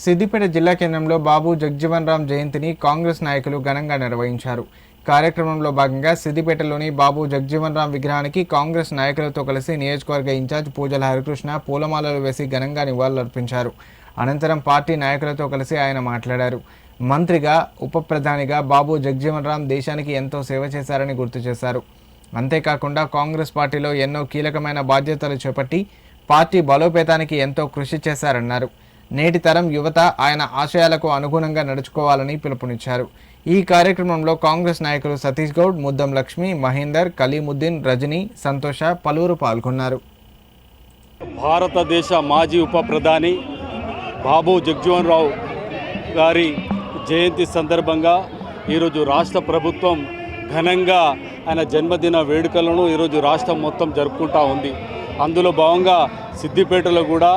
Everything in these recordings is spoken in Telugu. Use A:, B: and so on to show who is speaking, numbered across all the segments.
A: సిద్దిపేట జిల్లా కేంద్రంలో బాబు జగ్జీవన్ రామ్ జయంతిని కాంగ్రెస్ నాయకులు ఘనంగా నిర్వహించారు. కార్యక్రమంలో భాగంగా సిద్దిపేటలోని బాబు జగ్జీవన్ రామ్ విగ్రహానికి కాంగ్రెస్ నాయకులతో కలిసి నియోజకవర్గ ఇన్ఛార్జ్ పూజల హరికృష్ణ పూలమాలలు వేసి ఘనంగా నివాళులర్పించారు. అనంతరం పార్టీ నాయకులతో కలిసి ఆయన మాట్లాడారు. మంత్రిగా, ఉప ప్రధానిగా బాబు జగ్జీవన్ రామ్ దేశానికి ఎంతో సేవ చేశారని గుర్తు చేశారు. అంతేకాకుండా కాంగ్రెస్ పార్టీలో ఎన్నో కీలకమైన బాధ్యతలు చేపట్టి పార్టీ బలోపేతానికి ఎంతో కృషి చేశారన్నారు. నేటి తరం యువత ఆయన ఆశయాలకు అనుగుణంగా నడుచుకోవాలని పిలుపునిచ్చారు. ఈ కార్యక్రమంలో కాంగ్రెస్ నాయకులు సతీష్ గౌడ్, ముద్దం లక్ష్మి, మహేందర్, కలీముద్దీన్, రజనీ, సంతోష పలువురు పాల్గొన్నారు.
B: భారతదేశ మాజీ ఉప ప్రధాని బాబు జగ్జీవన్ రావు గారి జయంతి సందర్భంగా ఈరోజు రాష్ట్ర ప్రభుత్వం ఘనంగా ఆయన జన్మదిన వేడుకలను ఈరోజు రాష్ట్రం మొత్తం జరుపుకుంటూ ఉంది. అందులో భాగంగా సిద్దిపేటలో కూడా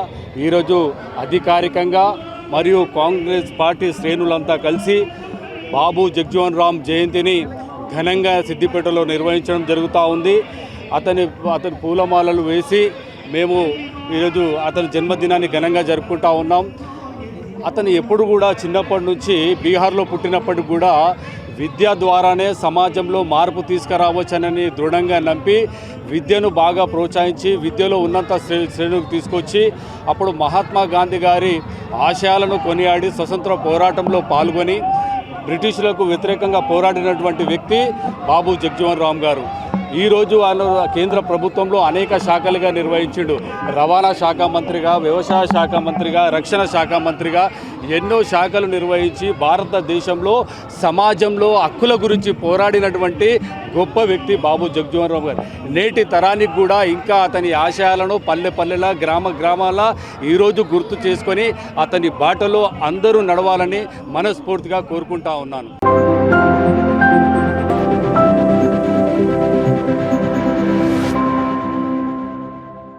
B: ఈరోజు అధికారికంగా మరియు కాంగ్రెస్ పార్టీ శ్రేణులంతా కలిసి బాబు జగ్జీవన్ రామ్ జయంతిని ఘనంగా సిద్దిపేటలో నిర్వహించడం జరుగుతూ ఉంది. అతని పూలమాలలు వేసి మేము ఈరోజు అతని జన్మదినాన్ని ఘనంగా జరుపుకుంటూ ఉన్నాం. అతను ఎప్పుడు కూడా చిన్నప్పటి నుంచి బీహార్లో పుట్టినప్పటికి కూడా విద్య ద్వారానే సమాజంలో మార్పు తీసుకురావచ్చనని దృఢంగా నమ్మి విద్యను బాగా ప్రోత్సహించి విద్యలో ఉన్నత శ్రేణులకు తీసుకొచ్చి అప్పుడు మహాత్మా గాంధీ గారి ఆశయాలను కొనియాడి స్వతంత్ర పోరాటంలో పాల్గొని బ్రిటిషులకు వ్యతిరేకంగా పోరాడినటువంటి వ్యక్తి బాబు జగ్జీవన్ రామ్ గారు. ఈరోజు ఆయన కేంద్ర ప్రభుత్వంలో అనేక శాఖలుగా నిర్వహించిండు. రవాణా శాఖ మంత్రిగా, వ్యవసాయ శాఖ మంత్రిగా, రక్షణ శాఖ మంత్రిగా ఎన్నో శాఖలు నిర్వహించి భారతదేశంలో సమాజంలో హక్కుల గురించి పోరాడినటువంటి గొప్ప వ్యక్తి బాబు జగ్జీవన్ రామ్ గారు. నేటి తరానికి కూడా ఇంకా అతని ఆశయాలను పల్లె పల్లెల, గ్రామ గ్రామాల ఈరోజు గుర్తు చేసుకొని అతని బాటలో అందరూ నడవాలని మనస్ఫూర్తిగా కోరుకుంటా ఉన్నాను.